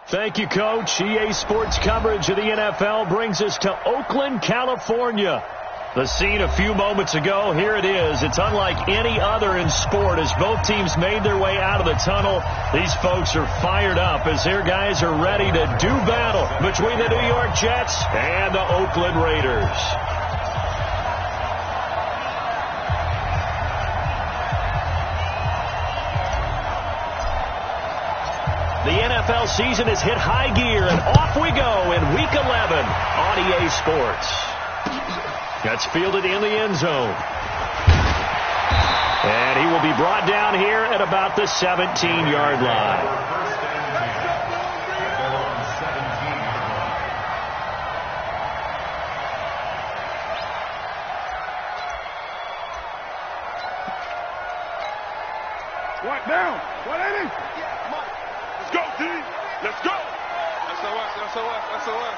Thank you, Coach. EA Sports coverage of the NFL brings us to Oakland, California. The scene a few moments ago, here it is. It's unlike any other in sport as both teams made their way out of the tunnel. These folks are fired up as their guys are ready to do battle between the New York Jets and the Oakland Raiders. The NFL season has hit high gear, and off we go in Week 11 on EA Sports. That's fielded in the end zone. And he will be brought down here at about the 17-yard line. What now? 180? Let's go, D. Let's go. SOS.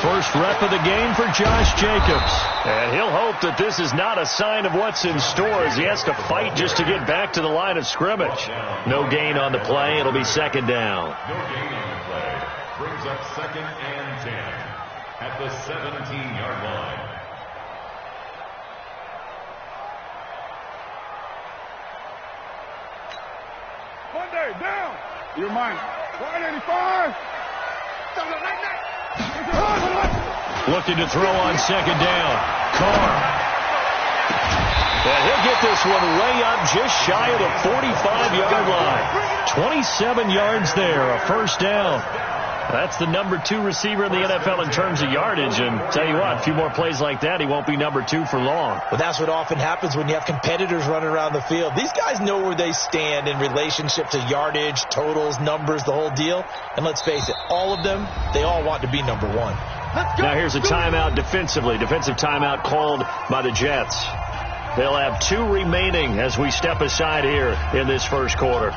First rep of the game for Josh Jacobs. And he'll hope that this is not a sign of what's in store as he has to fight just to get back to the line of scrimmage. No gain on the play. It'll be second down. No gain on the play. Brings up 2nd and 10 at the 17-yard line. Monday, down. You're mine. 185. Looking to throw on second down. Carr. And he'll get this one way up just shy of the 45-yard line. 27 yards there, a first down. That's the number 2 receiver in the NFL in terms of yardage. And tell you what, a few more plays like that, he won't be number 2 for long. Well, that's what often happens when you have competitors running around the field. These guys know where they stand in relationship to yardage, totals, numbers, the whole deal. And let's face it, all of them, they all want to be number 1. Now here's a timeout defensively. Defensive timeout called by the Jets. They'll have 2 remaining as we step aside here in this first quarter.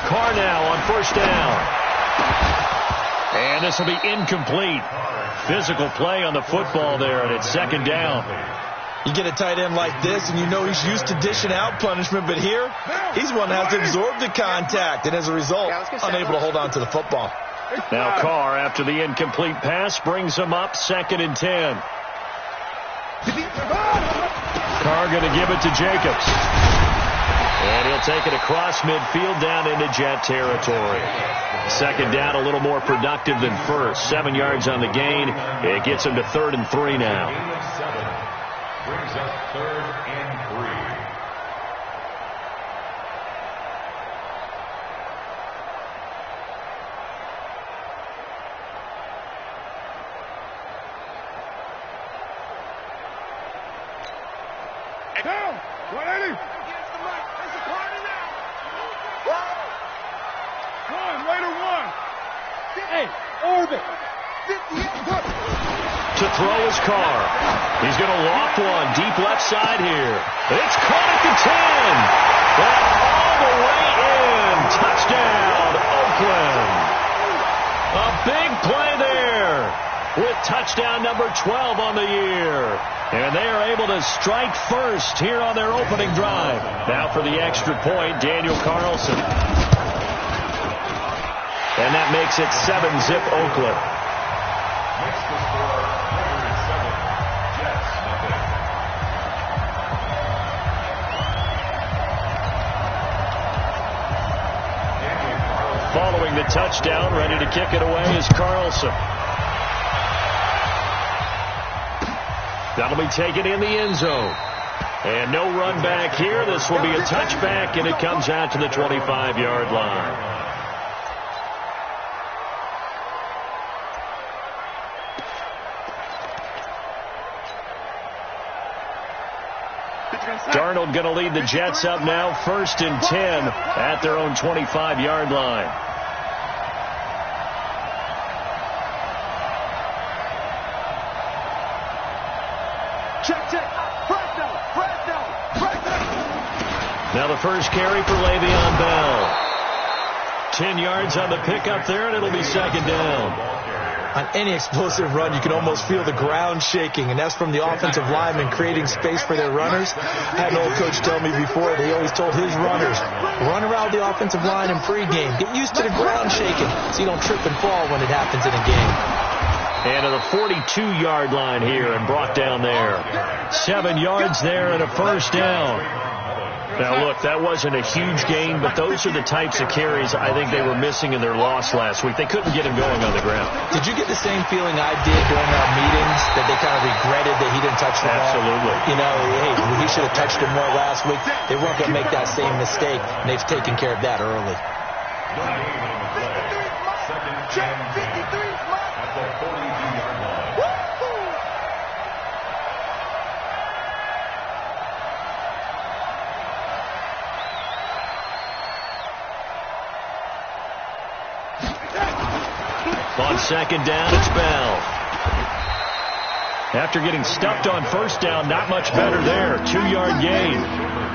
Carr now on first down. And this will be incomplete. Physical play on the football there, and it's second down. You get a tight end like this, and you know he's used to dishing out punishment, but here, he's one that has to absorb the contact, and as a result, unable to hold on to the football. Now Carr, after the incomplete pass, brings him up 2nd and 10. Carr going to give it to Jacobs. And he'll take it across midfield down into Jet territory. Second down, a little more productive than first. 7 yards on the gain. It gets him to 3rd and 3 now. Gain of 7 brings up 3rd and 3. Down. 180. Hey, orbit. To throw his Carr. He's going to loft one deep left side here. It's caught at the 10. And all the way in. Touchdown, Oakland. A big play there with touchdown number 12 on the year. And they are able to strike first here on their opening drive. Now for the extra point, Daniel Carlson. And that makes it 7-zip Oakland. Makes the score 107. Jets, nothing. Following the touchdown, ready to kick it away is Carlson. That'll be taken in the end zone. And no run back here. This will be a touchback, and it comes out to the 25-yard line. Darnold going to lead the Jets up now, 1st and 10 at their own 25-yard line. Check. Now the first carry for Le'Veon Bell. 10 yards on the pickup there, and it'll be second down. On any explosive run, you can almost feel the ground shaking, and that's from the offensive linemen creating space for their runners. I had an old coach tell me before, he always told his runners, run around the offensive line in pregame. Get used to the ground shaking so you don't trip and fall when it happens in a game. And to the 42-yard line here and brought down there. 7 yards there and a first down. Now, look, that wasn't a huge gain, but those are the types of carries I think they were missing in their loss last week. They couldn't get him going on the ground. Did you get the same feeling I did during our meetings, that they kind of regretted that he didn't touch the ball? Absolutely. You know, hey, he should have touched him more last week. They weren't going to make that same mistake, and they've taken care of that early. Second and 10 at the 42-yard line. On second down, it's Bell. After getting stuffed on first down, not much better there. 2-yard gain.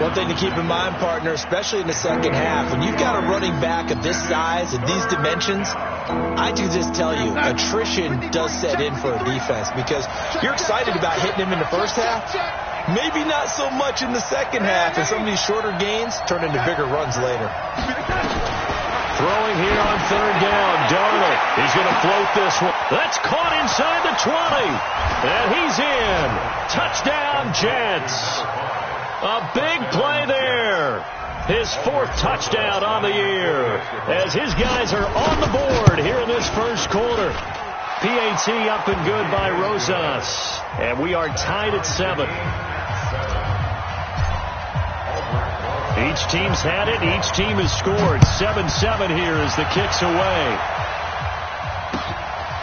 One thing to keep in mind, partner, especially in the second half, when you've got a running back of this size and these dimensions, I can just tell you, attrition does set in for a defense because you're excited about hitting him in the first half. Maybe not so much in the second half, and some of these shorter gains turn into bigger runs later. Throwing here on third down, Darnold. He's going to float this one. That's caught inside the 20. And he's in. Touchdown, Jets. A big play there. His 4th touchdown on the year as his guys are on the board here in this first quarter. PAT up and good by Rosas. And we are tied at 7. Each team's had it. Each team has scored. 7-7 here as the kick's away.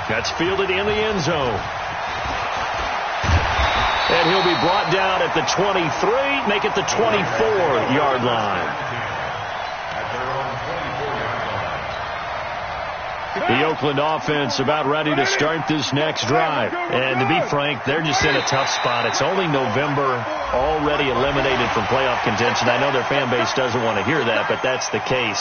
That's fielded in the end zone. And he'll be brought down at the 23, make it the 24-yard line. The Oakland offense about ready to start this next drive. And to be frank, they're just in a tough spot. It's only November, already eliminated from playoff contention. I know their fan base doesn't want to hear that, but that's the case.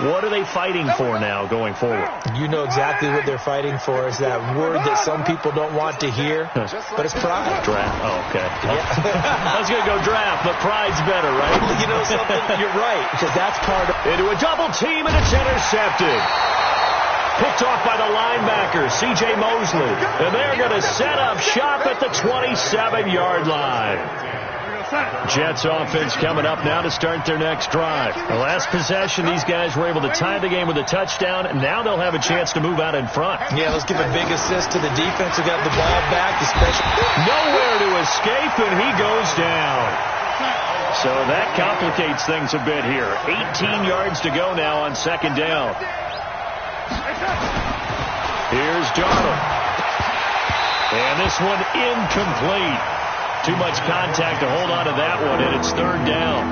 What are they fighting for now going forward? You know exactly what they're fighting for. Is that word that some people don't want to hear, but it's pride. Draft. Oh, okay. Yeah. I was going to go draft, but pride's better, right? You know something? You're right, because that's part of it. Into a double team, and it's intercepted. Picked off by the linebacker, C.J. Mosley. And they're going to set up shop at the 27-yard line. Jets offense coming up now to start their next drive. The last possession, these guys were able to tie the game with a touchdown, and now they'll have a chance to move out in front. Yeah, let's give a big assist to the defense who got the ball back. Nowhere to escape, and he goes down. So that complicates things a bit here. 18 yards to go now on second down. Here's Darnold. And this one incomplete. Too much contact to hold on to that one, and it's third down.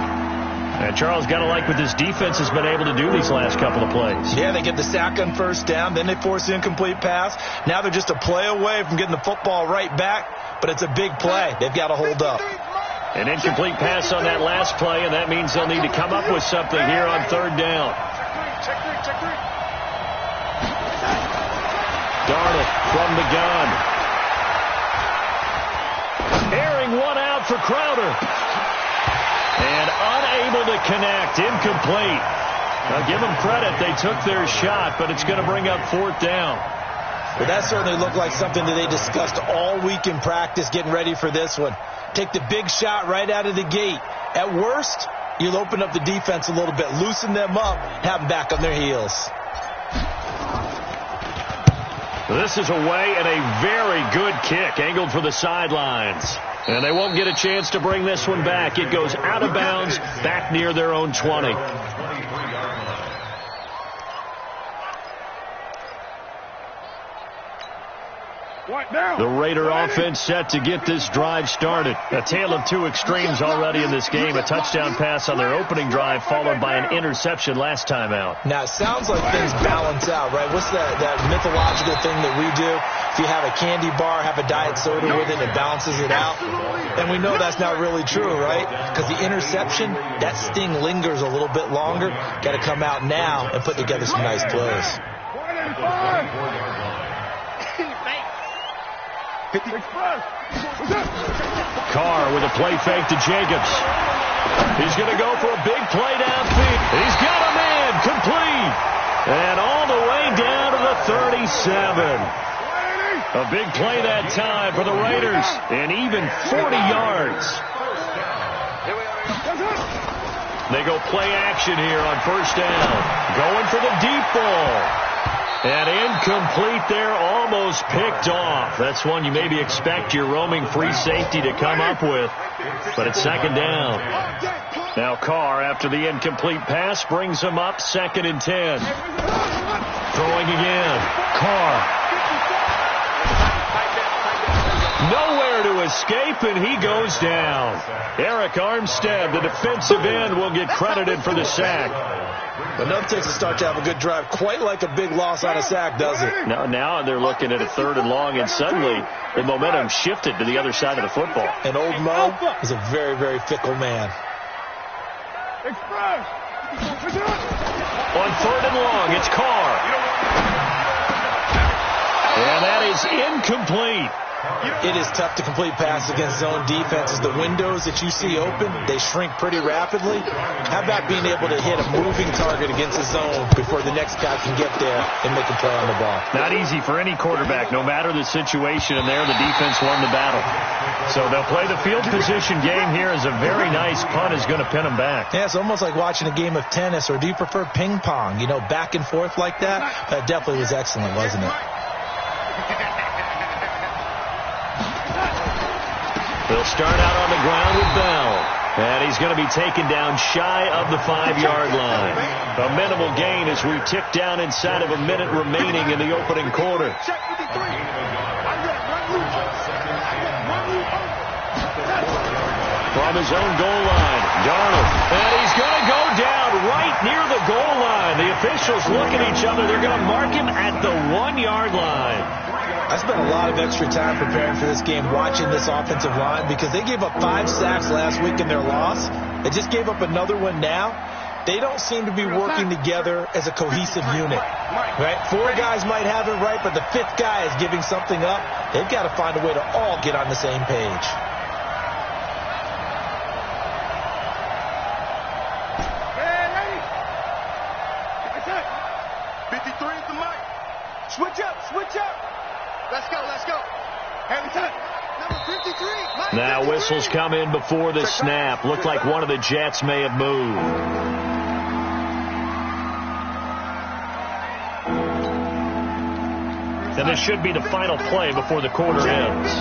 And Charles, got to like what this defense has been able to do these last couple of plays. Yeah, they get the sack on first down, then they force the incomplete pass. Now they're just a play away from getting the football right back, but it's a big play. They've got to hold up. An incomplete pass on that last play, and that means they'll need to come up with something here on third down. Darnold from the gun. Airing one out for Crowder. And unable to connect. Incomplete. Now give them credit. They took their shot, but it's going to bring up fourth down. Well, that certainly looked like something that they discussed all week in practice getting ready for this one. Take the big shot right out of the gate. At worst, you'll open up the defense a little bit, loosen them up, have them back on their heels. This is away and a very good kick, angled for the sidelines. And they won't get a chance to bring this one back. It goes out of bounds, back near their own 20. The Raider offense set to get this drive started. A tale of two extremes already in this game. A touchdown pass on their opening drive, followed by an interception last time out. Now, it sounds like things balance out, right? What's that mythological thing that we do? if you have a candy bar, have a diet soda with it, it balances it out. And we know that's not really true, right? Because the interception, that sting lingers a little bit longer. Got to come out now and put together some nice plays. Carr with a play fake to Jacobs. He's going to go for a big play downfield. He's got a man complete. And all the way down to the 37. A big play that time for the Raiders. And even 40 yards. They go play action here on first down. Going for the deep ball. And incomplete there, almost picked off. That's one you maybe expect your roaming free safety to come up with. But it's second down. Now Carr, after the incomplete pass, brings him up 2nd and 10. Throwing again. Carr. Nowhere to escape, and he goes down. Eric Armstead, the defensive end, will get credited for the sack. But nothing takes a start to have a good drive quite like a big loss on a sack, does it? Now they're looking at a 3rd and long, and suddenly the momentum shifted to the other side of the football. And old Mo is a very, very fickle man. On 3rd and long, it's Carr. And that is incomplete. It is tough to complete passes against zone defenses. The windows that you see open, they shrink pretty rapidly. How about being able to hit a moving target against a zone before the next guy can get there and make a play on the ball? Not easy for any quarterback, no matter the situation, and there the defense won the battle. So they'll play the field position game here as a very nice punt is going to pin them back. Yeah, it's almost like watching a game of tennis, or do you prefer ping pong? You know, back and forth like that? That definitely was excellent, wasn't it? They'll start out on the ground with Bell. And he's going to be taken down shy of the 5-yard line. A minimal gain as we tick down inside of a minute remaining in the opening quarter. From his own goal line, Darnold. And he's going to go down right near the goal line. The officials look at each other. They're going to mark him at the 1-yard line. I spent a lot of extra time preparing for this game, watching this offensive line, because they gave up 5 sacks last week in their loss. They just gave up another one now. They don't seem to be working together as a cohesive unit. Right? 4 guys might have it right, but the 5th guy is giving something up. They've got to find a way to all get on the same page. Switch up. Let's go. Number 53. Now whistles come in before the snap. Looked like one of the Jets may have moved. And this should be the final play before the quarter ends.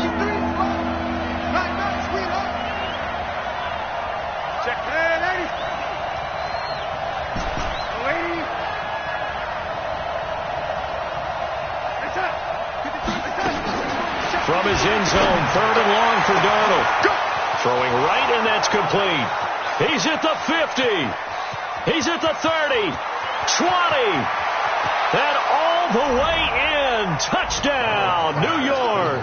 From his end zone, 3rd and long for Darnold. Throwing right, and that's complete. He's at the 50. He's at the 30. 20. And all the way in. Touchdown, New York.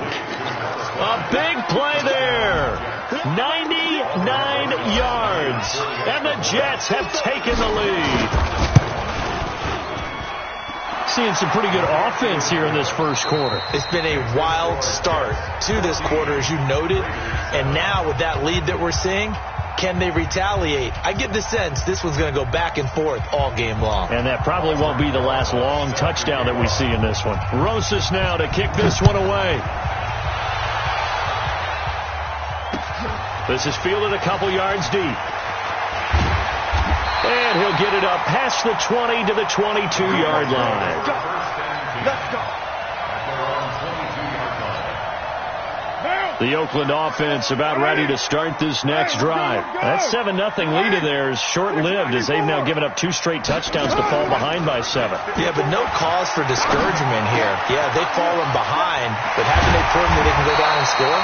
A big play there. 99 yards. And the Jets have taken the lead. Seeing some pretty good offense here in this first quarter. It's been a wild start to this quarter, as you noted. And now with that lead that we're seeing, can they retaliate? I get the sense this one's going to go back and forth all game long. And that probably won't be the last long touchdown that we see in this one. Rosas now to kick this one away. This is fielded a couple yards deep. And he'll get it up past the 20 to the 22-yard line. Let's go. The Oakland offense about ready to start this next drive. That 7-0 lead of theirs short-lived as they've now given up 2 straight touchdowns to fall behind by 7. Yeah, but no cause for discouragement here. Yeah, they've fallen behind, but haven't they proven that they can go down and score?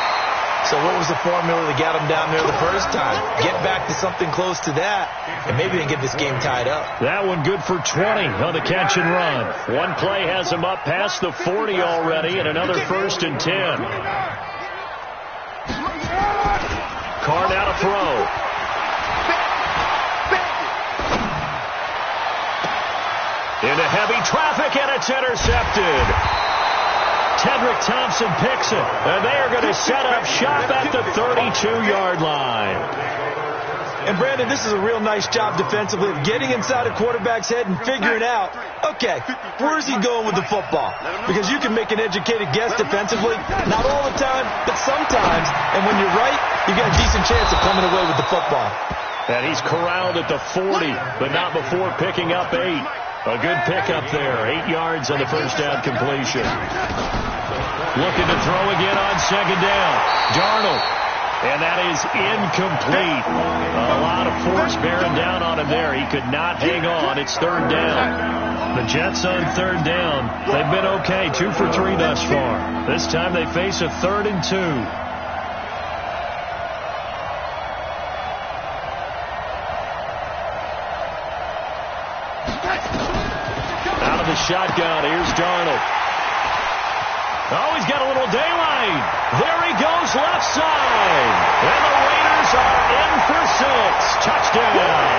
So what was the formula that got them down there the first time? Get back to something close to that, and maybe they get this game tied up. That one good for 20 on the catch and run. One play has him up past the 40 already, and another 1st and 10. Carr now to throw. Into heavy traffic, and it's intercepted. Tedrick Thompson picks it, and they are going to set up shop at the 32-yard line. And, Brandon, this is a real nice job defensively of getting inside a quarterback's head and figuring out, okay, where's he going with the football? Because you can make an educated guess defensively, not all the time, but sometimes. And when you're right, you got a decent chance of coming away with the football. And he's corralled at the 40, but not before picking up 8. A good pickup there, 8 yards on the first down completion. Looking to throw again on 2nd down. Darnold. And that is incomplete. A lot of force bearing down on him there. He could not hang on. It's 3rd down. The Jets on 3rd down. They've been okay, 2 for 3 thus far. This time they face a 3rd and 2. Out of the shotgun, here's Darnold. Oh, he's got a little daylight. There he goes left side. And the Raiders are in for 6. Touchdown.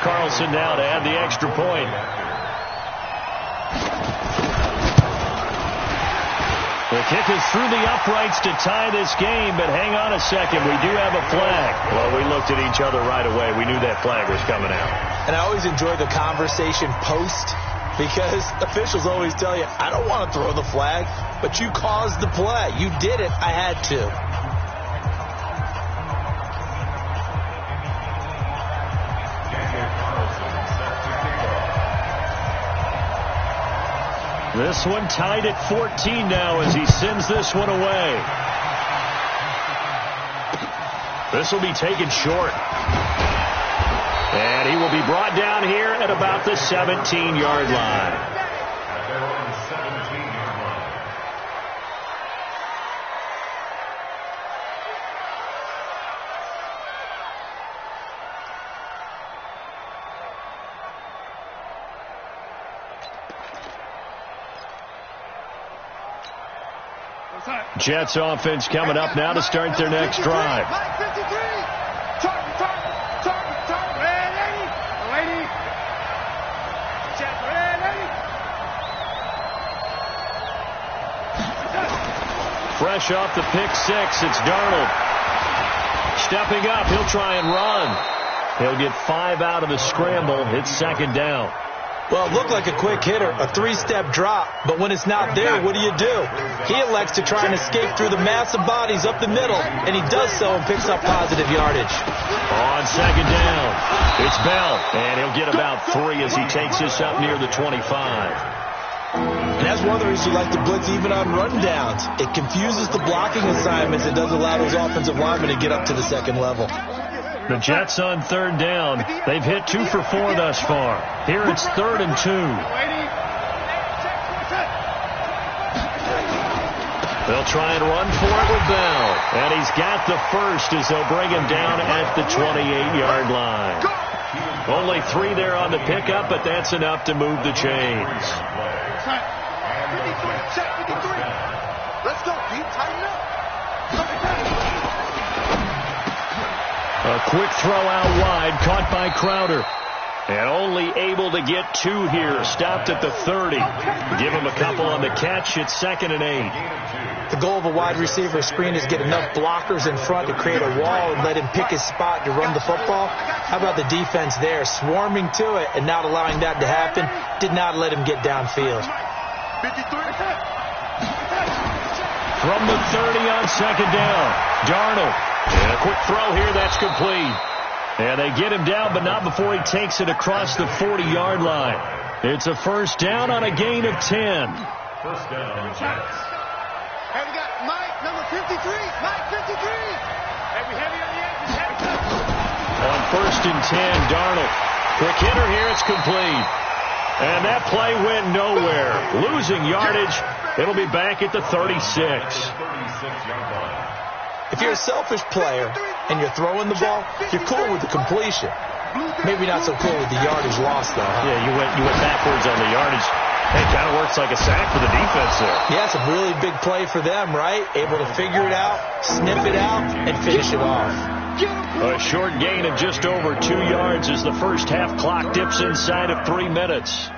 Carlson now to add the extra point. The kick is through the uprights to tie this game, but hang on a second. We do have a flag. Well, we looked at each other right away. We knew that flag was coming out. And I always enjoy the conversation post because officials always tell you, I don't want to throw the flag, but you caused the play. You did it. I had to. This one tied at 14 now as he sends this one away. This will be taken short. And he will be brought down here at about the 17-yard line. Jets offense coming up now to start their next drive. Fresh off the pick 6, it's Darnold. Stepping up, he'll try and run. He'll get 5 out of the scramble. It's 2nd down. Well, it looked like a quick hitter, a 3-step drop, but when it's not there, what do? He elects to try and escape through the mass of bodies up the middle, and he does so and picks up positive yardage. On 2nd down, it's Bell, and he'll get about 3 as he takes this up near the 25. And that's one of the reasons you like to blitz even on run downs. It confuses the blocking assignments. It does allow those offensive linemen to get up to the 2nd level. The Jets on 3rd down. They've hit 2 for 4 thus far. Here it's 3rd and 2. They'll try and run for it with Bell. And he's got the first as they'll bring him down at the 28-yard line. Only 3 there on the pickup, but that's enough to move the chains. Let's go, Pete. Tighten up. A quick throw out wide, caught by Crowder. And only able to get 2 here. Stopped at the 30. Give him a couple on the catch. It's 2nd and 8. The goal of a wide receiver screen is get enough blockers in front to create a wall and let him pick his spot to run the football. How about the defense there, swarming to it and not allowing that to happen? Did not let him get downfield. From the 30 on 2nd down, Darnold. And a quick throw here, that's complete. And they get him down, but not before he takes it across the 40-yard line. It's a 1st down on a gain of 10. First down, Jets. Hey, we got Mike, number 53. Mike, 53. Heavy on the edges. On 1st and 10, Darnold. Quick hitter here, it's complete. And that play went nowhere. Losing yardage. It'll be back at the 36. If you're a selfish player and you're throwing the ball, you're cool with the completion. Maybe not so cool with the yardage lost, though. Huh? Yeah, you went backwards on the yardage. Hey, it kind of works like a sack for the defense there. Yeah, it's a really big play for them, right? Able to figure it out, sniff it out, and finish it off. A short gain of just over 2 yards as the first half clock dips inside of 3 minutes.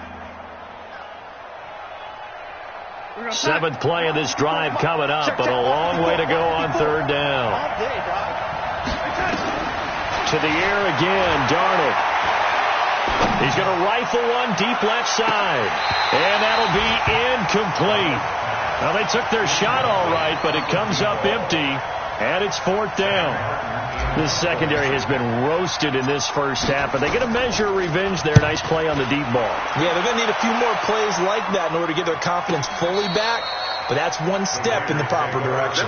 7th play of this drive coming up, but a long way to go on 3rd down. To the air again, Darnold. He's going to rifle one deep left side, and that'll be incomplete. Now, they took their shot all right, but it comes up empty, and it's 4th down. This secondary has been roasted in this first half, but they get a measure of revenge there. Nice play on the deep ball. Yeah, they're going to need a few more plays like that in order to get their confidence fully back, but that's one step in the proper direction.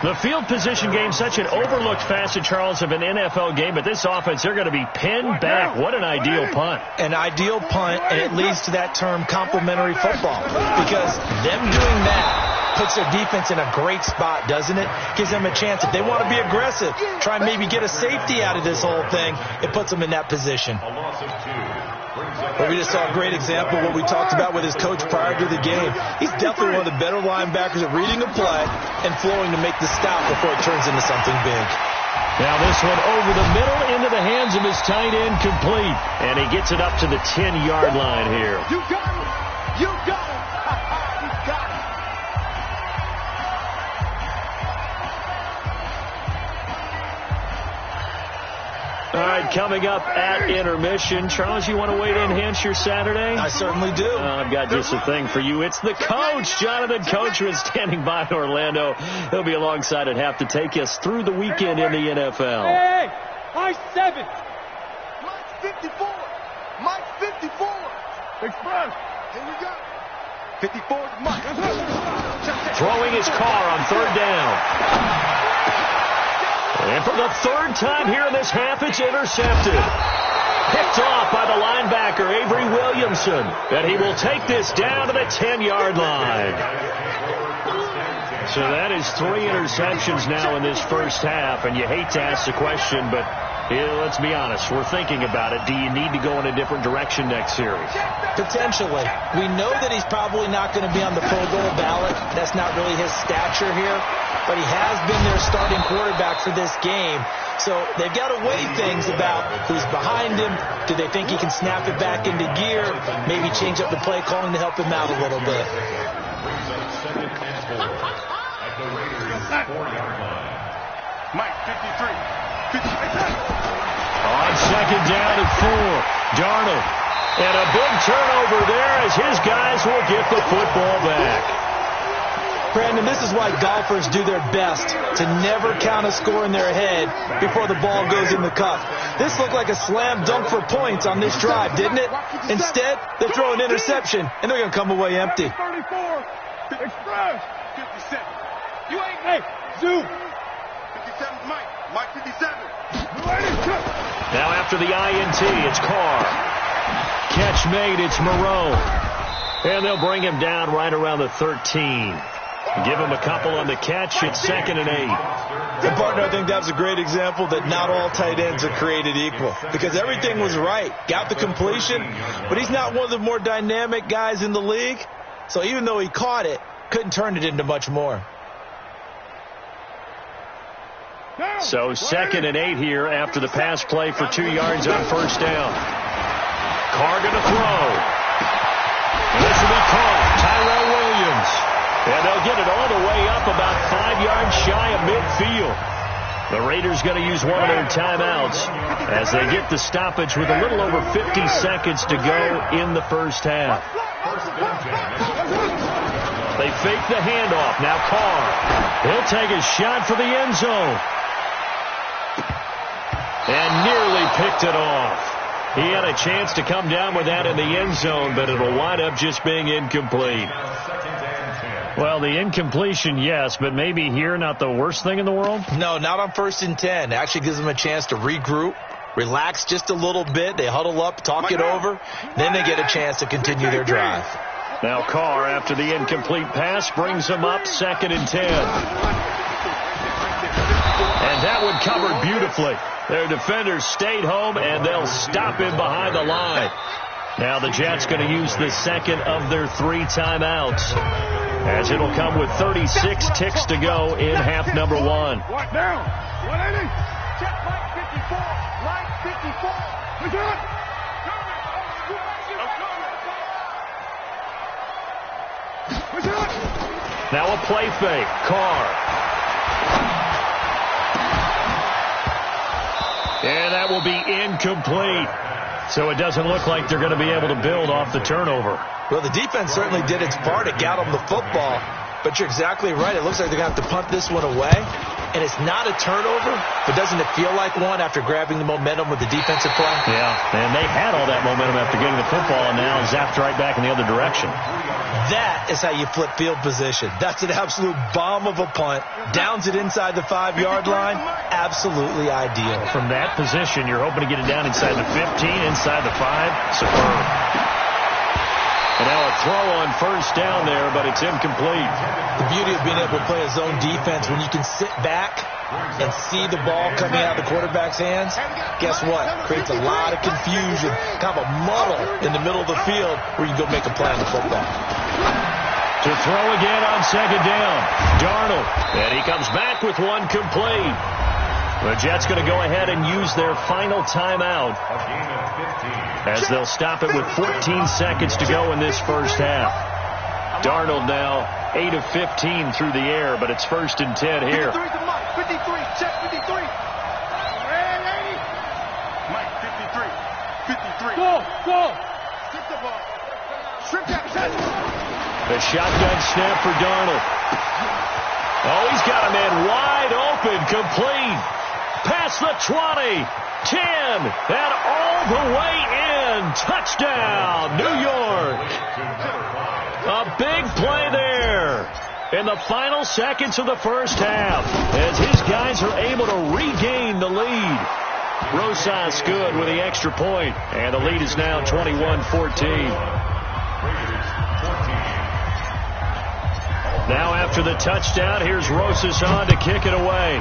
The field position game, such an overlooked facet, Charles, of an NFL game, but this offense, they're going to be pinned back. What an ideal punt. An ideal punt, and it leads to that term complementary football, because them doing that puts their defense in a great spot, doesn't it? Gives them a chance. If they want to be aggressive, try and maybe get a safety out of this whole thing, it puts them in that position. But we just saw a great example of what we talked about with his coach prior to the game. He's definitely one of the better linebackers at reading a play and flowing to make the stop before it turns into something big. Now this one over the middle into the hands of his tight end, complete. And he gets it up to the 10-yard line here. You got it. You got it. You got it. All right, coming up at intermission. Charles, you want to wait to enhance your Saturday? I certainly do. I've got just a thing for you. It's the coach, Jonathan Coachman, standing by in Orlando. He'll be alongside at half to take us through the weekend in the NFL. Hey, Mike 7. Mike 54. Mike 54. Express. Here we go. 54 is Mike. Throwing his car on 3rd down. And for the 3rd time here in this half, it's intercepted. Picked off by the linebacker, Avery Williamson. And he will take this down to the 10-yard line. So that is 3 interceptions now in this first half. And you hate to ask the question, but let's be honest. We're thinking about it. Do you need to go in a different direction next series? Potentially. We know that he's probably not going to be on the Pro Bowl ballot. That's not really his stature here. But he has been their starting quarterback for this game. So they've got to weigh things about who's behind him. Do they think he can snap it back into gear? Maybe change up the play calling to help him out a little bit. Mike 53. On 2nd down and 4. Darnold. And a big turnover there as his guys will get the football back. Brandon, this is why golfers do their best to never count a score in their head before the ball goes in the cup. This looked like a slam dunk for points on this drive, didn't it? Instead, they throw an interception, and they're going to come away empty. 34. Express. 57. You ain't hey. Zoom. 57 Mike. Mike 57. Now after the INT, it's Carr. Catch made, it's Moreau. And they'll bring him down right around the 13. Give him a couple on the catch. It's 2nd and 8. And partner, I think that was a great example that not all tight ends are created equal, because everything was right. Got the completion, but he's not one of the more dynamic guys in the league. So even though he caught it, couldn't turn it into much more. So 2nd and 8 here after the pass play for 2 yards on 1st down. Carr going to throw. And this will be caught. Tyrell Williams. And they'll get it all the way up about 5 yards shy of midfield. The Raiders going to use one of their timeouts as they get the stoppage with a little over 50 seconds to go in the first half. They fake the handoff. Now Carr. He'll take a shot for the end zone. And nearly picked it off. He had a chance to come down with that in the end zone, but it'll wind up just being incomplete. Well, the incompletion, yes, but maybe here not the worst thing in the world? No, not on 1st and 10. Actually gives them a chance to regroup, relax just a little bit. They huddle up, talk it over. Then they get a chance to continue their drive. Now Carr, after the incomplete pass, brings them up 2nd and 10. And that one covered beautifully. Their defenders stayed home, and they'll stop him behind the line. Now the Jets going to use the second of their 3 timeouts, as it'll come with 36 ticks to go in half number 1. What down? 180. Check line 54. Line 54. We good. Now a play fake. Carr. And that will be incomplete. So it doesn't look like they're going to be able to build off the turnover. Well, the defense certainly did its part. It got them the football. But you're exactly right. It looks like they're going to have to punt this one away. And it's not a turnover, but doesn't it feel like one after grabbing the momentum with the defensive play? Yeah, and they had all that momentum after getting the football, and now zapped right back in the other direction. That is how you flip field position. That's an absolute bomb of a punt. Downs it inside the 5-yard line. Absolutely ideal. From that position, you're hoping to get it down inside the 15, inside the 5. Superb. And now a throw on first down there, but it's incomplete. The beauty of being able to play a zone defense, when you can sit back and see the ball coming out of the quarterback's hands, guess what? Creates a lot of confusion, kind of a muddle in the middle of the field where you go make a play on the football. To throw again on 2nd down. Darnold. And he comes back with one complete. The Jets going to go ahead and use their final timeout, as they'll stop it with 14 seconds to go in this first half. Darnold now 8 of 15 through the air, but it's 1st and 10 here. 53 to Mike. 53. Check 53. Mike, 53. 53. Go. Stick the ball. Strip that check. The shotgun snap for Darnold. Oh, he's got a man wide open, complete. Past the 20, 10, and all the way in. Touchdown, New York. A big play there in the final seconds of the first half, as his guys are able to regain the lead. Rosas good with the extra point, and the lead is now 21-14. Now after the touchdown, here's Rosas on to kick it away.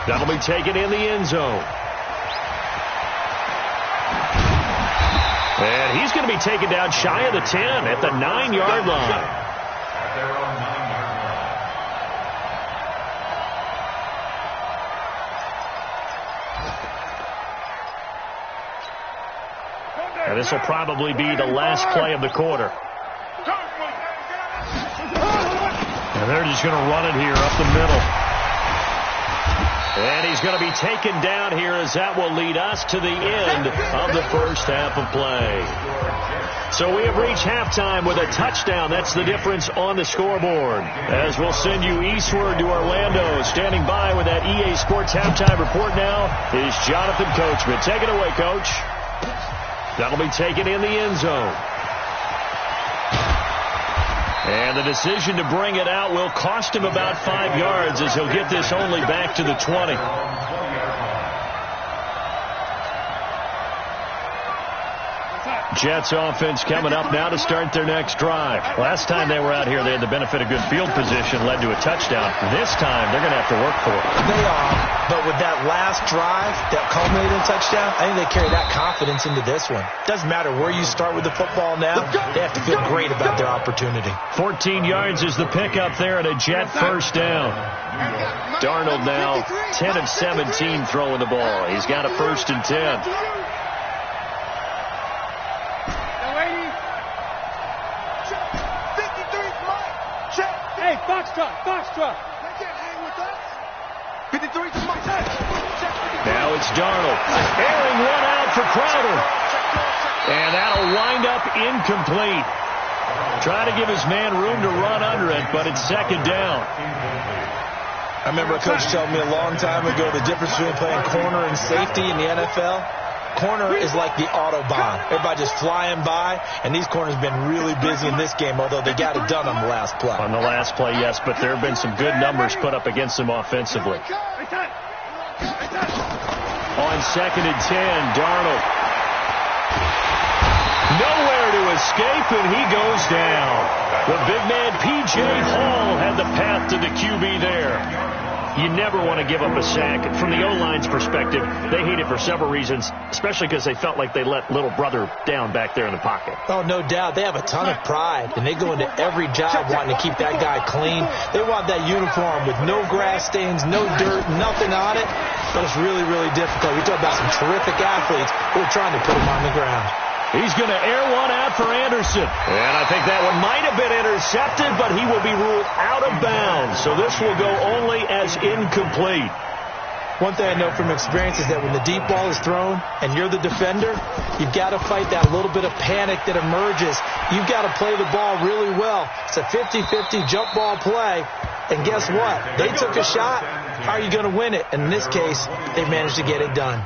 That'll be taken in the end zone. And he's going to be taken down shy of the 10 at the 9-yard line. And this will probably be the last play of the quarter. And they're just going to run it here up the middle. And he's going to be taken down here, as that will lead us to the end of the first half of play. So we have reached halftime with a touchdown. That's the difference on the scoreboard. As we'll send you eastward to Orlando. Standing by with that EA Sports halftime report now is Jonathan Coachman. Take it away, Coach. That'll be taken in the end zone. And the decision to bring it out will cost him about 5 yards, as he'll get this only back to the 20. Jets offense coming up now to start their next drive. Last time they were out here, they had the benefit of good field position, led to a touchdown. This time, they're going to have to work for it. They are, but with that last drive that culminated in a touchdown, I think they carry that confidence into this one. Doesn't matter where you start with the football now, they have to feel great about their opportunity. 14 yards is the pickup there, and a Jet first down. Darnold now 10 of 17 throwing the ball. He's got a 1st and 10. Hey, Foxtrot. They can't hang with us. 53 to my head. Now it's Darnold. Airing one out for Crowder. And that'll wind up incomplete. Trying to give his man room to run under it, but it's 2nd down. I remember a coach telling me a long time ago the difference between playing corner and safety in the NFL. Corner is like the Autobahn. Everybody just flying by, and these corners have been really busy in this game, although they got it done on the last play. On the last play, yes, but there have been some good numbers put up against them offensively. On 2nd and 10, Darnold. Nowhere to escape, and he goes down. The big man, P.J. Hall, had the path to the QB there. You never want to give up a sack. From the O-line's perspective, they hate it for several reasons, especially because they felt like they let little brother down back there in the pocket. Oh, no doubt. They have a ton of pride, and they go into every job wanting to keep that guy clean. They want that uniform with no grass stains, no dirt, nothing on it. But it's really, really difficult. You're talking about some terrific athletes who are trying to put him on the ground. He's going to air one out for Anderson. And I think that one might have been intercepted, but he will be ruled out of bounds. So this will go only as incomplete. One thing I know from experience is that when the deep ball is thrown and you're the defender, you've got to fight that little bit of panic that emerges. You've got to play the ball really well. It's a 50-50 jump ball play. And guess what? They took a shot. How are you going to win it? And in this case, they managed to get it done.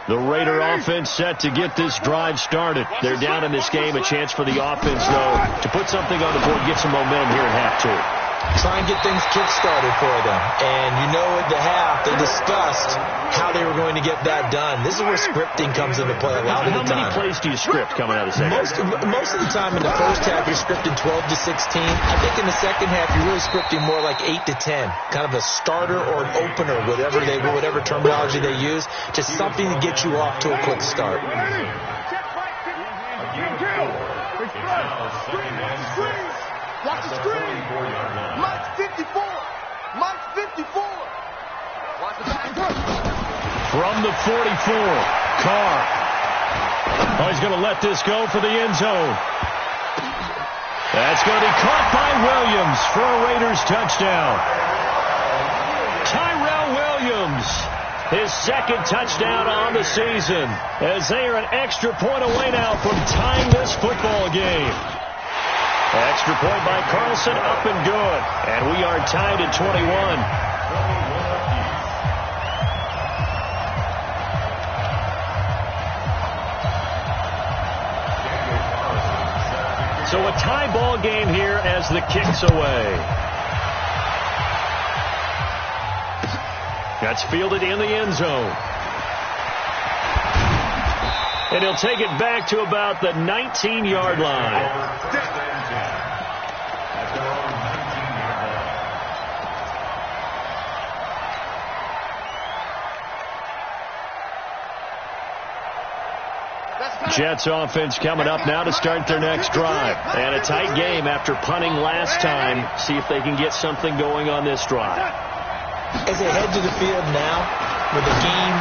The Raider offense set to get this drive started. They're down in this game. A chance for the offense, though, to put something on the board, get some momentum here in half two. Try and get things kick-started for them. And you know at the half, they discussed how they were going to get that done. This is where scripting comes into play a lot of the time. How many plays do you script coming out of the second half? Most of the time in the first half, you're scripting 12 to 16. I think in the second half, you're really scripting more like 8 to 10. Kind of a starter or an opener, whatever terminology they use. Just something to get you off to a quick start. Watch the screen. Mike's 54. Mike's 54. Watch the back. From the 44, Carr. Oh, he's going to let this go for the end zone. That's going to be caught by Williams for a Raiders touchdown. Tyrell Williams, his second touchdown on the season, as they are an extra point away now from tying this football game. Extra point by Carlson, up and good. And we are tied at 21. So a tie ball game here as the kick's away. That's fielded in the end zone. And he'll take it back to about the 19-yard line. Jets offense coming up now to start their next drive. And a tight game after punting last time. See if they can get something going on this drive. As they head to the field now, with the game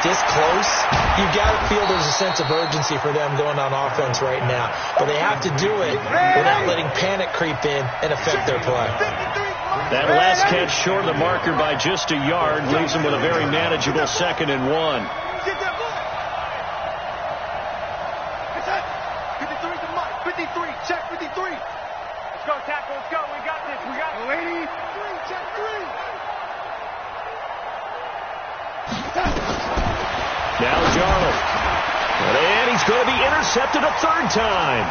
this close, you've got to feel there's a sense of urgency for them going on offense right now. But they have to do it without letting panic creep in and affect their play. That last catch short of the marker by just a yard leaves them with a very manageable 2nd and 1. 53, check 53. Let's go, tackle, let's go. We got this, we got it. Lady. 3, check 3. Now Darnold. And he's going to be intercepted a third time.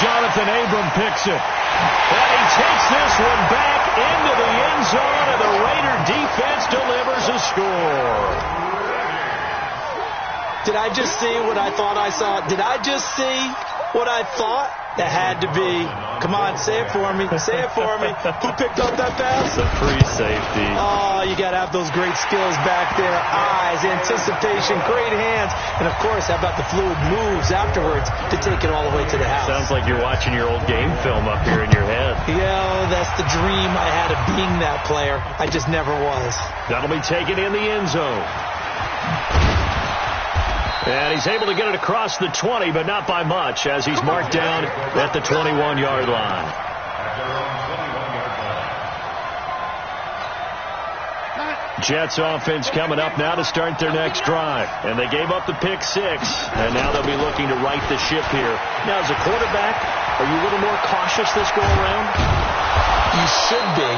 Jonathan Abram picks it. And he takes this one back into the end zone, and the Raider defense delivers a score. Did I just see what I thought I saw? Did I just see what I thought? That had to be. Come on, say it for me. Say it for me. Who picked up that pass? The free safety. Oh, you got to have those great skills back there. Eyes, anticipation, great hands. And, of course, how about the fluid moves afterwards to take it all the way to the house? Sounds like you're watching your old game film up here in your head. Yeah, that's the dream I had of being that player. I just never was. That'll be taken in the end zone. And he's able to get it across the 20, but not by much, as he's marked down at the 21-yard line. Jets offense coming up now to start their next drive. And they gave up the pick 6, and now they'll be looking to right the ship here. Now, as a quarterback, are you a little more cautious this go around? You should be,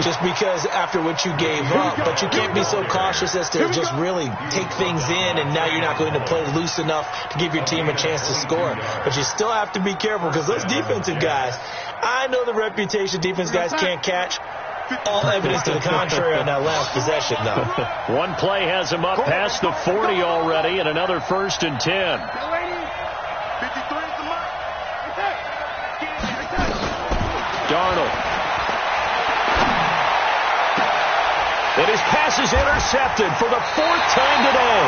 just because after what you gave up. But you can't be so cautious as to just really take things in, and now you're not going to play loose enough to give your team a chance to score. But you still have to be careful, because those defensive guys, I know the reputation defense guys can't catch. All evidence to the contrary on that last possession, though. One play has him up past the 40 already, and another 1st and 10. Darnold. And his pass is intercepted for the 4th time today.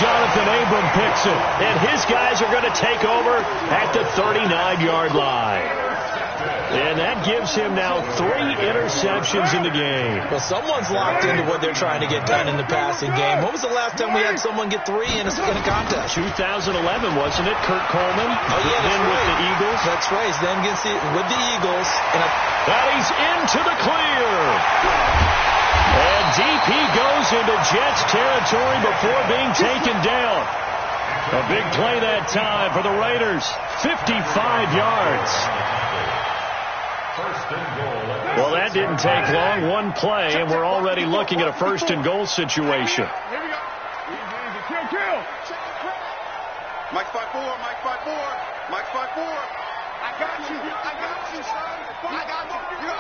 Jonathan Abram picks it, and his guys are going to take over at the 39-yard line. And that gives him now 3 interceptions in the game. Well, someone's locked into what they're trying to get done in the passing game. When was the last time we had someone get 3 in a contest? 2011, wasn't it? Kurt Coleman. Oh, yeah, then with the Eagles. That's right. He's then with the Eagles. And he's into the clear. And DP goes into Jets territory before being taken down. A big play that time for the Raiders. 55 yards. Well, that didn't take long. One play, and we're already looking at a 1st and goal situation. Here we go. Kill. Mike's 5-4. Mike's 5-4. I got you, son. I got you. You're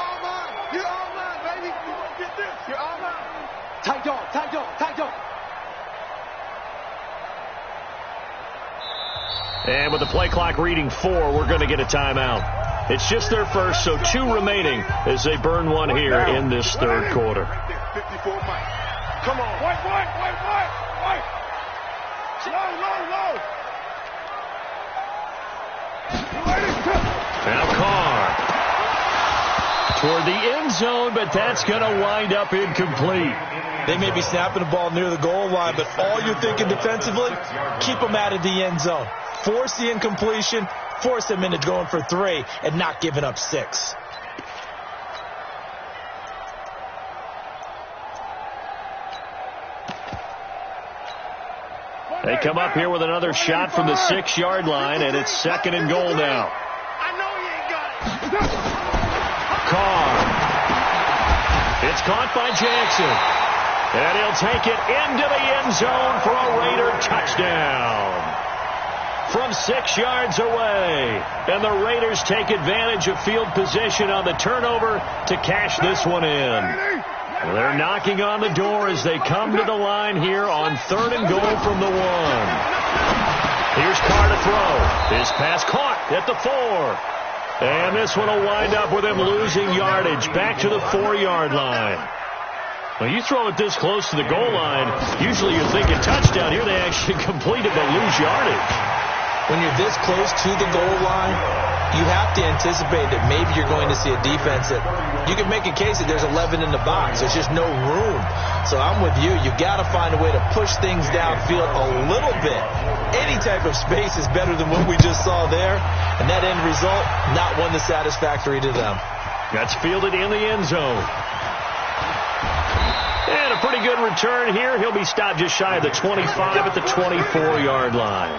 all mine, baby. Get this. You're all mine. Tight dog. And with the play clock reading 4, we're going to get a timeout. It's just their first, so 2 remaining as they burn one here in this 3rd quarter. 54 Mike. Come on. White. Low. Now Carr. Toward the end zone, but that's going to wind up incomplete. They may be snapping the ball near the goal line, but all you're thinking defensively, keep them out of the end zone. Force the incompletion, force them into going for 3, and not giving up 6. They come up here with another shot from the 6-yard line, and it's 2nd and goal now. I know you ain't got it. Carr. It's caught by Jackson. And he'll take it into the end zone for a Raider touchdown. From 6 yards away. And the Raiders take advantage of field position on the turnover to cash this one in. Well, they're knocking on the door as they come to the line here on 3rd and goal from the 1. Here's Carr to throw. His pass caught at the 4. And this one will wind up with him losing yardage back to the 4-yard line. Well, you throw it this close to the goal line, usually you're thinking touchdown. Here they actually completed but lose yardage. When you're this close to the goal line, you have to anticipate that maybe you're going to see a defense that you can make a case that there's 11 in the box. There's just no room. So I'm with you. You've got to find a way to push things downfield a little bit. Any type of space is better than what we just saw there. And that end result, not one that's satisfactory to them. That's fielded in the end zone. And a pretty good return here. He'll be stopped just shy of the 25 at the 24-yard line.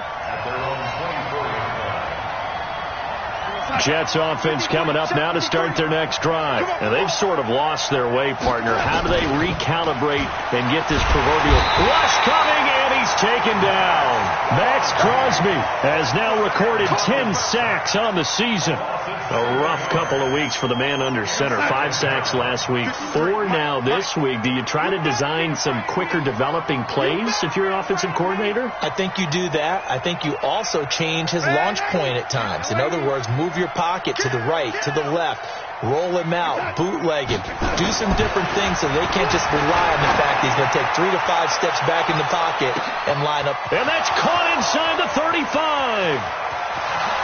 Jets offense coming up now to start their next drive. Now, they've sort of lost their way, partner. How do they recalibrate and get this proverbial rush coming? And he's taken down. Max Crosby has now recorded 10 sacks on the season. A rough couple of weeks for the man under center. 5 sacks last week, 4 now this week. Do you try to design some quicker developing plays if you're an offensive coordinator? I think you do that. I think you also change his launch point at times. In other words, move your pocket to the right, to the left, roll him out, bootleg him, do some different things so they can't just rely on the fact that he's going to take 3 to 5 steps back in the pocket and line up. And that's caught inside the 35.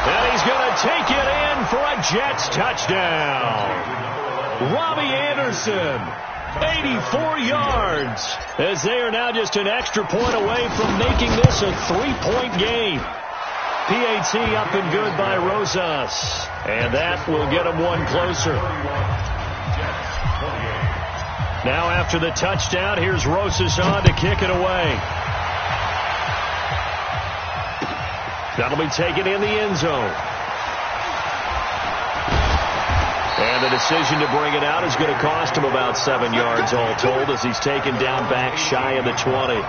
And he's going to take it in for a Jets touchdown. Robbie Anderson, 84 yards, as they are now just an extra point away from making this a 3-point game. PAT up and good by Rosas. And that will get him one closer. Now after the touchdown, here's Rosas on to kick it away. That'll be taken in the end zone. And the decision to bring it out is going to cost him about 7 yards all told as he's taken down back shy of the 20.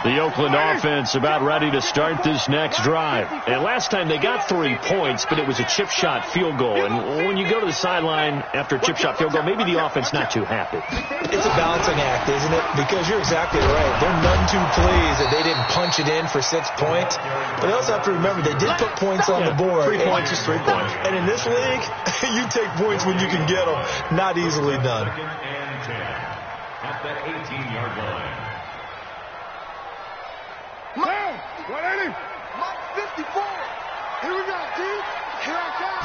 The Oakland offense about ready to start this next drive. And last time they got 3 points, but it was a chip shot field goal. And when you go to the sideline after a chip shot field goal, maybe the offense not too happy. It's a balancing act, isn't it? Because you're exactly right. They're none too pleased that they didn't punch it in for 6 points. But they also have to remember they did put points on the board. 3 points is 3 points. And in this league, you take points when you can get them. Not easily done. Second and 10 at the 18-yard line. Mike, 180. Mike, 54. Here we go, dude. Here I come.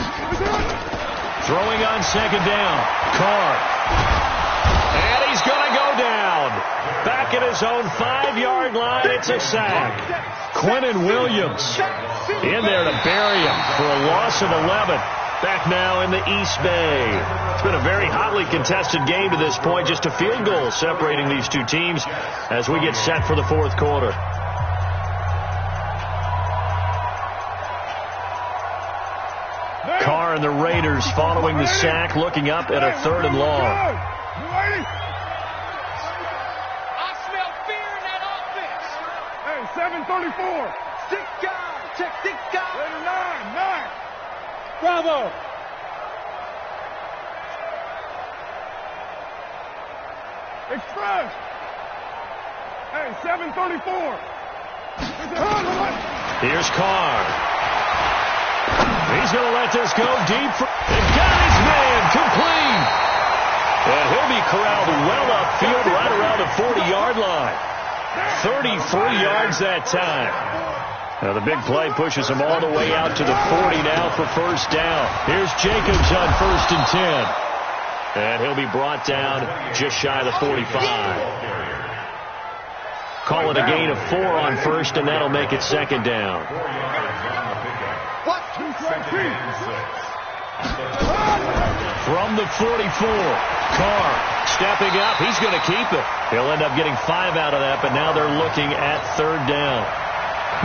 Throwing on second down. Carr. And he's going to go down. Back at his own 5-yard line. It's a sack. Quentin Williams in there to bury him for a loss of 11. Back now in the East Bay. It's been a very hotly contested game to this point. Just a field goal separating these two teams as we get set for the fourth quarter. Carr and the Raiders following the sack, looking up at a 3rd and long. I smell fear in that offense. Hey, 734. 6 guys. Check 6 guys. 9. Bravo. Express. Hey, 734. Here's Carr. He's going to let this go deep. And got his man complete. And he'll be corralled well upfield right around the 40-yard line. 33 yards that time. Now the big play pushes him all the way out to the 40 now for first down. Here's Jacobs on 1st and 10. And he'll be brought down just shy of the 45. Call it a gain of 4 on first, and that'll make it 2nd down. From the 44, Carr stepping up. He's going to keep it. He'll end up getting 5 out of that, but now they're looking at 3rd down.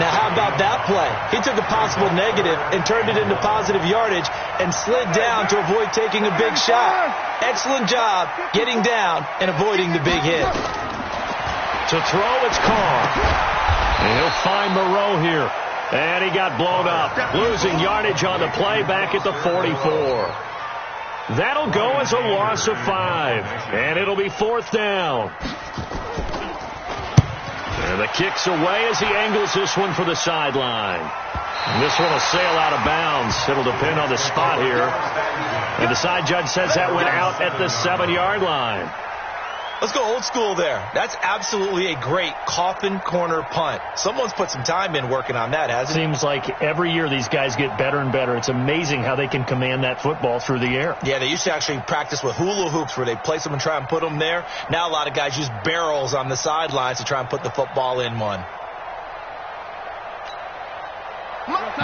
Now, how about that play? He took a possible negative and turned it into positive yardage and slid down to avoid taking a big shot. Excellent job getting down and avoiding the big hit. To throw, it's Carr. And he'll find Moreau here. And he got blown up, losing yardage on the play back at the 44. That'll go as a loss of 5. And it'll be 4th down. And the kick's away as he angles this one for the sideline. And this one will sail out of bounds. It'll depend on the spot here. And the side judge says that went out at the 7-yard line. Let's go old school there. That's absolutely a great coffin corner punt. Someone's put some time in working on that, hasn't it? Seems like every year these guys get better and better. It's amazing how they can command that football through the air. Yeah, they used to actually practice with hula hoops where they place them and try and put them there. Now a lot of guys use barrels on the sidelines to try and put the football in one.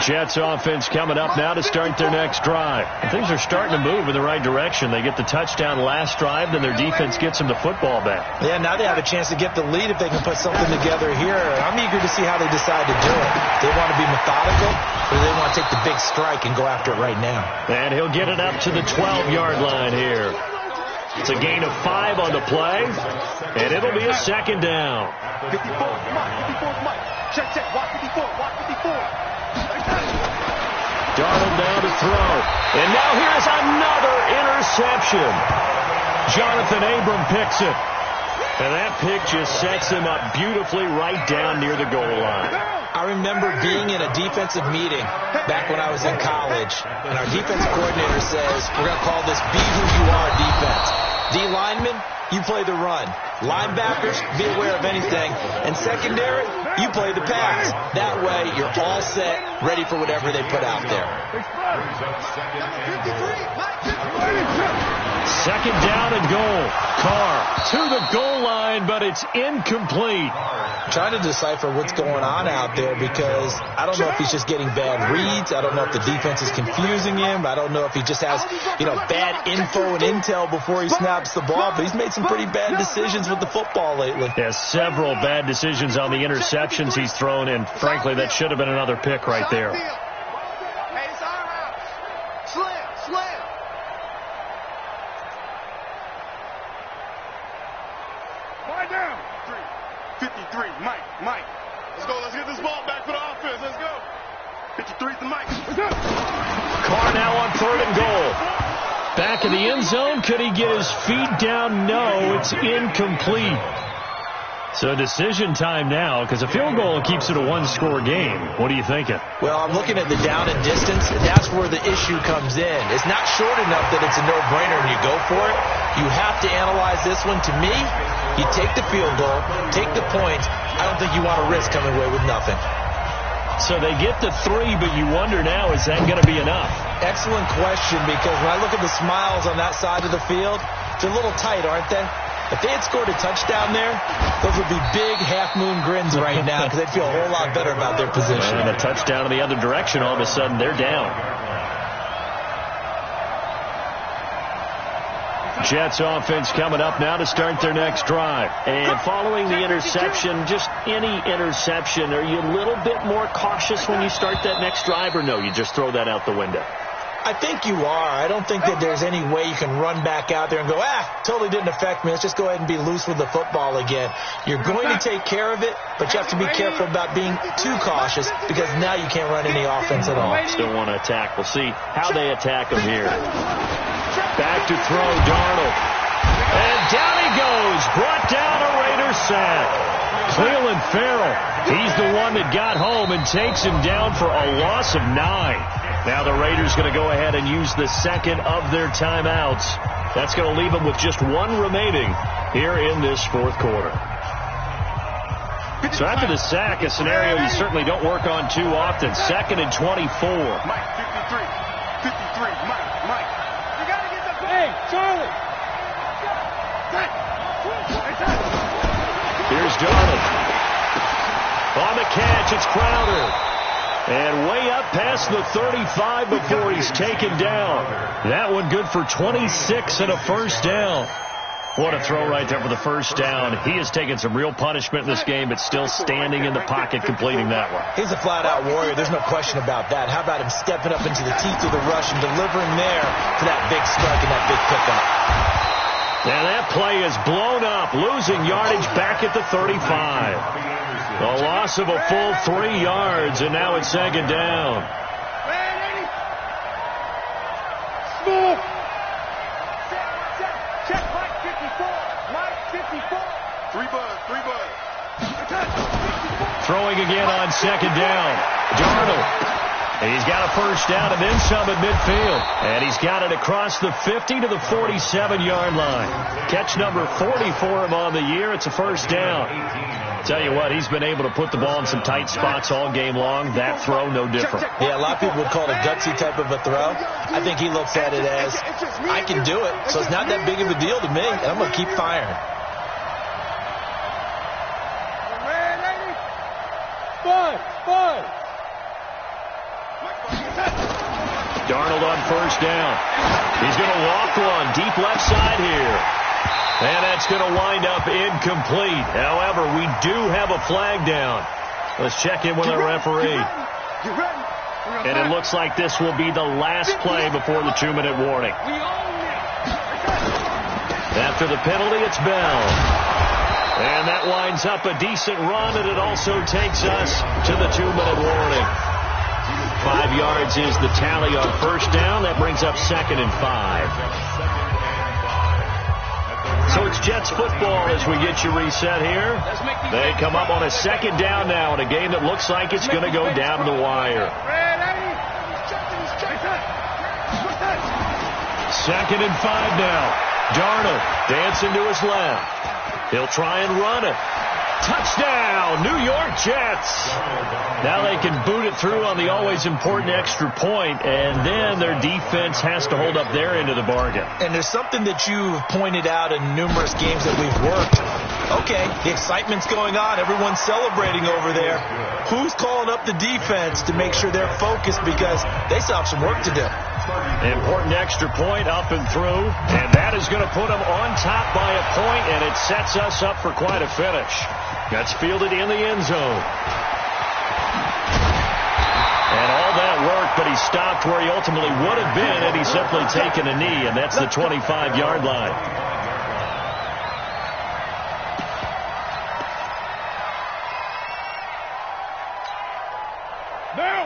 Jets offense coming up now to start their next drive. And things are starting to move in the right direction. They get the touchdown last drive, then their defense gets them the football back. Yeah, now they have a chance to get the lead if they can put something together here. I'm eager to see how they decide to do it. They want to be methodical, or they want to take the big strike and go after it right now. And he'll get it up to the 12-yard line here. It's a gain of 5 on the play, and it'll be a 2nd down. 54, Mike. Check, watch 54, watch 54. Darnold now to throw. And now here's another interception. Jonathan Abram picks it. And that pick just sets him up beautifully right down near the goal line. I remember being in a defensive meeting back when I was in college, and our defense coordinator says, we're going to call this Be Who You Are defense. D linemen, you play the run. Linebackers, be aware of anything. And secondary, you play the pass. That way, you're all set, ready for whatever they put out there. 2nd down and goal. Carr to the goal line, but it's incomplete. Trying to decipher what's going on out there because I don't know if he's just getting bad reads. I don't know if the defense is confusing him. I don't know if he just has, bad info and intel before he snaps the ball. But he's made some pretty bad decisions with the football lately. Yeah, several bad decisions on the interceptions he's thrown in. Frankly, that should have been another pick right there. Hey, it's our house. Slim. Lie down. 3. 53, Mike. Let's go. Let's get this ball back for the offense. Let's go. 53 to Mike. Carr now on 3rd and goal. Back in the end zone. Could he get his feet down? No, it's incomplete. So decision time now, because a field goal keeps it a one-score game. What are you thinking? Well, I'm looking at the down and distance, and that's where the issue comes in. It's not short enough that it's a no-brainer and you go for it. You have to analyze this one. To me, you take the field goal, take the points. I don't think you want to risk coming away with nothing. So they get the 3, but you wonder now, is that going to be enough? Excellent question, because when I look at the smiles on that side of the field, they're a little tight, aren't they? If they had scored a touchdown there, those would be big half-moon grins right now because they'd feel a whole lot better about their position. And a touchdown in the other direction, all of a sudden they're down. Jets offense coming up now to start their next drive. And following the interception, just any interception, are you a little bit more cautious when you start that next drive, or no, you just throw that out the window? I think you are. I don't think that there's any way you can run back out there and go, totally didn't affect me. Let's just go ahead and be loose with the football again. You're going to take care of it, but you have to be careful about being too cautious because now you can't run any offense at all. Still want to attack. We'll see how they attack him here. Back to throw, Darnold. And down he goes. Brought down a Raider sack. Cleveland Farrell, he's the one that got home and takes him down for a loss of 9. Now the Raiders going to go ahead and use the second of their timeouts. That's going to leave them with just 1 remaining here in this 4th quarter. So after the sack, a scenario you certainly don't work on too often. 2nd and 24. Mike, 53. 53, Mike. You got to get the ball. Hey, Charlie. Here's Darnold. On the catch, it's Crowder. And way up past the 35 before he's taken down. That one good for 26 and a first down. What a throw right there for the first down. He has taken some real punishment in this game, but still standing in the pocket completing that one. He's a flat-out warrior. There's no question about that. How about him stepping up into the teeth of the rush and delivering there for that big strike and that big pickup? And that play is blown up, losing yardage back at the 35. A loss of a full 3 yards, and now it's 2nd down. Check Mike 54. Mike 54. 3 buzz. Throwing again on 2nd down. Darnold. He's got a first down and then some at midfield. And he's got it across the 50 to the 47-yard line. Catch number 40 for him on the year. It's a first down. Tell you what, he's been able to put the ball in some tight spots all game long. That throw, no different. Yeah, a lot of people would call it a gutsy type of a throw. I think he looks at it as, I can do it, so it's not that big of a deal to me, and I'm going to keep firing. Darnold on first down. He's going to walk one deep left side here. And that's going to wind up incomplete. However, we do have a flag down. Let's check in with our referee. And it looks like this will be the last play before the 2-minute warning. After the penalty, it's Bell. And that winds up a decent run, and it also takes us to the 2-minute warning. 5 yards is the tally on first down. That brings up 2nd and 5. So it's Jets football as we get you reset here. They come up on a 2nd down now in a game that looks like it's going to go down the wire. 2nd and 5 now. Darnold dancing to his left. He'll try and run it. Touchdown, New York Jets. Now they can boot it through on the always important extra point, and then their defense has to hold up their end of the bargain. And there's something that you've pointed out in numerous games that we've worked. Okay, the excitement's going on. Everyone's celebrating over there. Who's calling up the defense to make sure they're focused because they still have some work to do? Important extra point up and through, and that is going to put them on top by a point, and it sets us up for quite a finish. That's fielded in the end zone. And all that work, but he stopped where he ultimately would have been had he simply taken a knee, and that's the 25-yard line.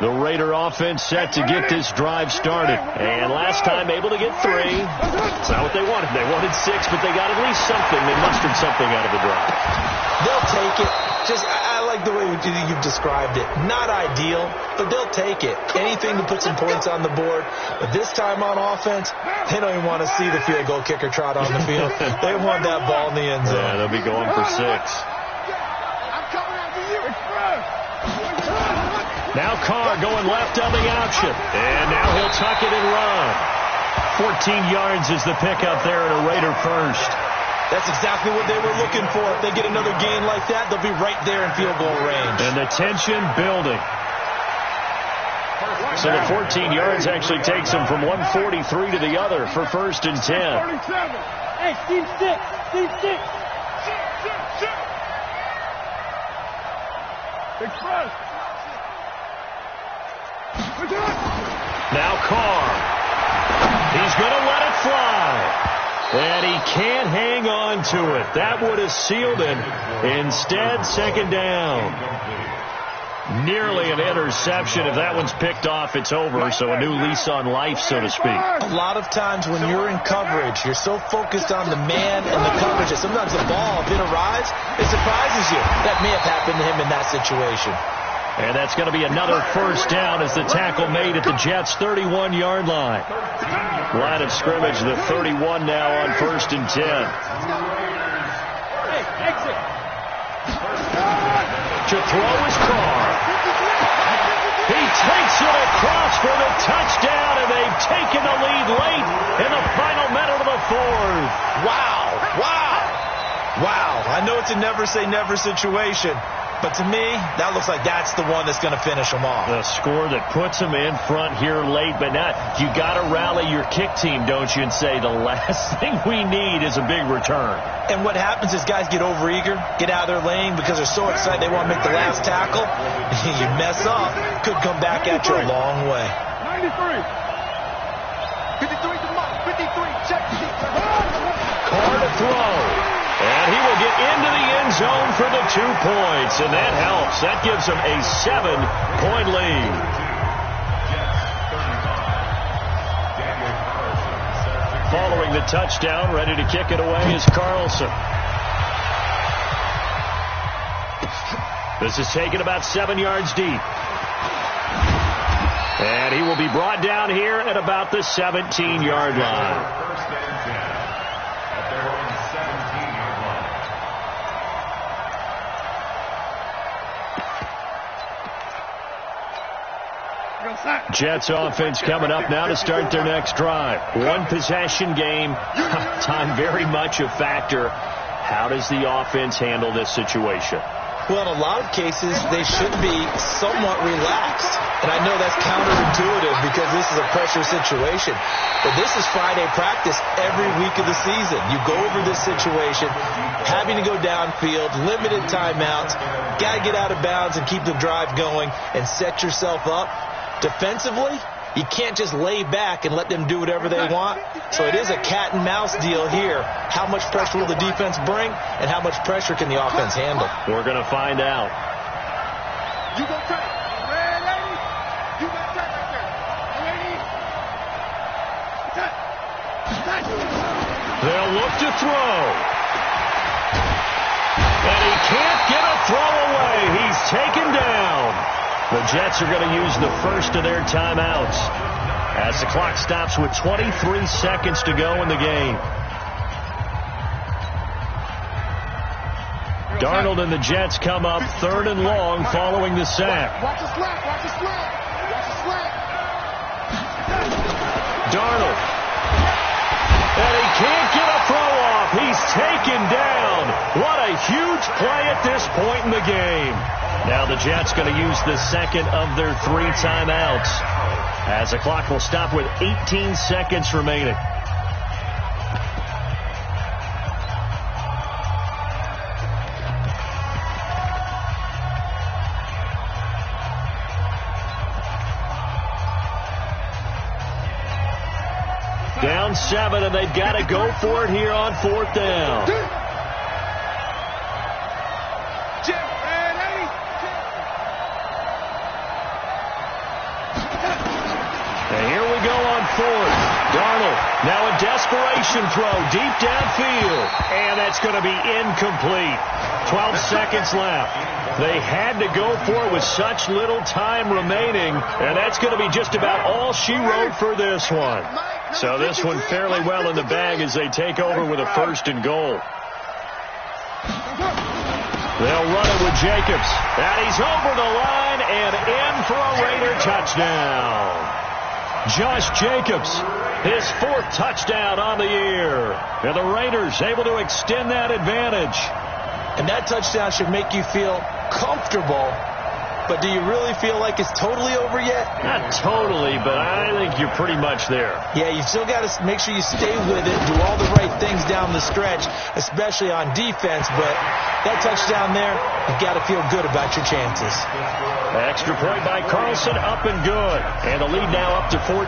The Raider offense set to get this drive started. And last time able to get 3. It's not what they wanted. They wanted 6, but they got at least something. They mustered something out of the drive. They'll take it. I like the way you've described it. Not ideal, but they'll take it. Anything to put some points on the board. But this time on offense, they don't even want to see the field goal kicker trot on the field. They want that ball in the end zone. Yeah, they'll be going for 6. Now Carr going left on the option. And now he'll tuck it and run. 14 yards is the pickup there at a Raider first. That's exactly what they were looking for. If they get another gain like that, they'll be right there in field goal range. And the tension building. So the 14 yards actually takes them from 143 to the other for 1st and 10. Hey, Steve 6. Steve 6. Express. Now Carr. He's going to let it fly. And he can't hang on to it. That would have sealed it. Instead, 2nd down. Nearly an interception. If that one's picked off, it's over. So a new lease on life, so to speak. A lot of times when you're in coverage, you're so focused on the man and the coverage that sometimes the ball, if it arrives, it surprises you. That may have happened to him in that situation. And that's going to be another 1st down as the tackle made at the Jets' 31-yard line. Line of scrimmage, the 31 now on 1st and 10. Hey, exit. To throw his Carr. He takes it across for the touchdown, and they've taken the lead late in the final minute of the 4th. Wow. I know it's a never-say-never situation. But to me, that looks like that's the one that's going to finish them off. The score that puts them in front here late, but not. You got to rally your kick team, don't you, and say the last thing we need is a big return. And what happens is guys get overeager, get out of their lane because they're so excited they want to make the last tackle. You mess up, could come back at you a long way. 93. 53 to Mark. 53. Check. Carr to throw. And he will get into the end zone for the 2 points. And that helps. That gives them a 7-point lead. Following the touchdown, ready to kick it away is Carlson. This is taken about 7 yards deep. And he will be brought down here at about the 17-yard line. Jets offense coming up now to start their next drive. 1-possession game. Time very much a factor. How does the offense handle this situation? Well, in a lot of cases, they should be somewhat relaxed. And I know that's counterintuitive because this is a pressure situation. But this is Friday practice every week of the season. You go over this situation, having to go downfield, limited timeouts, got to get out of bounds and keep the drive going and set yourself up. Defensively, you can't just lay back and let them do whatever they want. So it is a cat and mouse deal here. How much pressure will the defense bring, and how much pressure can the offense handle? We're going to find out. You go take. Red 80. You go take right there. 80. They'll look to throw. And he can't get a throw away. He's taken down. The Jets are going to use the first of their timeouts as the clock stops with 23 seconds to go in the game. Darnold and the Jets come up 3rd and long following the sack. Watch the slant. Watch the slant. Watch the slant. Darnold. And he can't get a throw off. He's taken down. What a huge play at this point in the game. Now the Jets going to use the second of their 3 timeouts as the clock will stop with 18 seconds remaining. Down 7, and they've got to go for it here on 4th down. desperation throw deep downfield. And that's going to be incomplete. 12 seconds left. They had to go for it with such little time remaining. And that's going to be just about all she wrote for this one. So this one fairly well in the bag as they take over with a 1st and goal. They'll run it with Jacobs. And he's over the line and in for a Raider touchdown. Josh Jacobs, his 4th touchdown on the year. And the Raiders able to extend that advantage. And that touchdown should make you feel comfortable. But do you really feel like it's totally over yet? Not totally, but I think you're pretty much there. Yeah, you still got to make sure you stay with it, do all the right things down the stretch, especially on defense. But that touchdown there, you've got to feel good about your chances. Extra point by Carlson, up and good. And the lead now up to 14.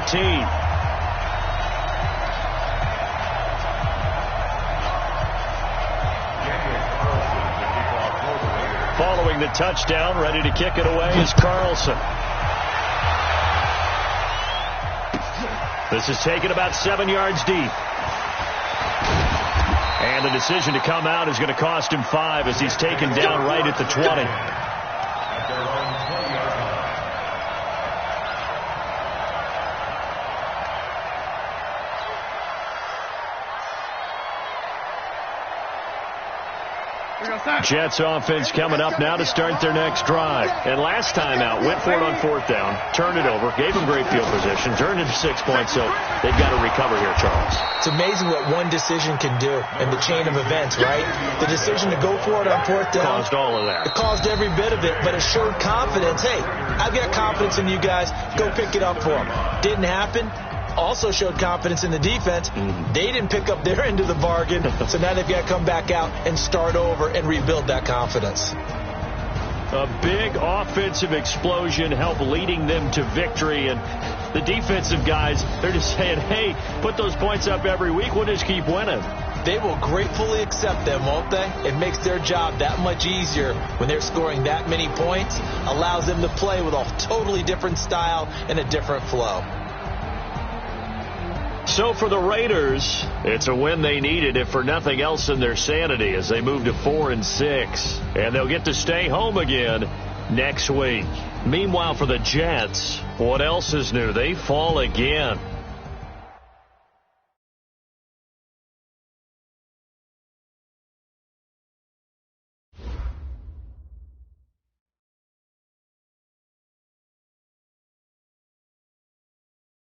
Following the touchdown, ready to kick it away is Carlson. This is taken about 7 yards deep. And the decision to come out is going to cost him 5 as he's taken down right at the 20. Jets offense coming up now to start their next drive. And last time out, went for it on 4th down, turned it over, gave them great field position, turned into 6 points, so they've got to recover here, Charles. It's amazing what one decision can do in the chain of events, right? The decision to go for it on 4th down. Caused all of that. It caused every bit of it, but it showed confidence. Hey, I've got confidence in you guys. Go pick it up for them. Didn't happen. Also showed confidence in the defense. They didn't pick up their end of the bargain, so now they've got to come back out and start over and rebuild that confidence. A big offensive explosion helped leading them to victory, and the defensive guys, they're just saying, hey, put those points up every week, we'll just keep winning. They will gratefully accept them, won't they? It makes their job that much easier when they're scoring that many points, allows them to play with a totally different style and a different flow. So for the Raiders, it's a win they needed, if for nothing else in their sanity, as they move to 4-6. And they'll get to stay home again next week. Meanwhile, for the Jets, what else is new? They fall again.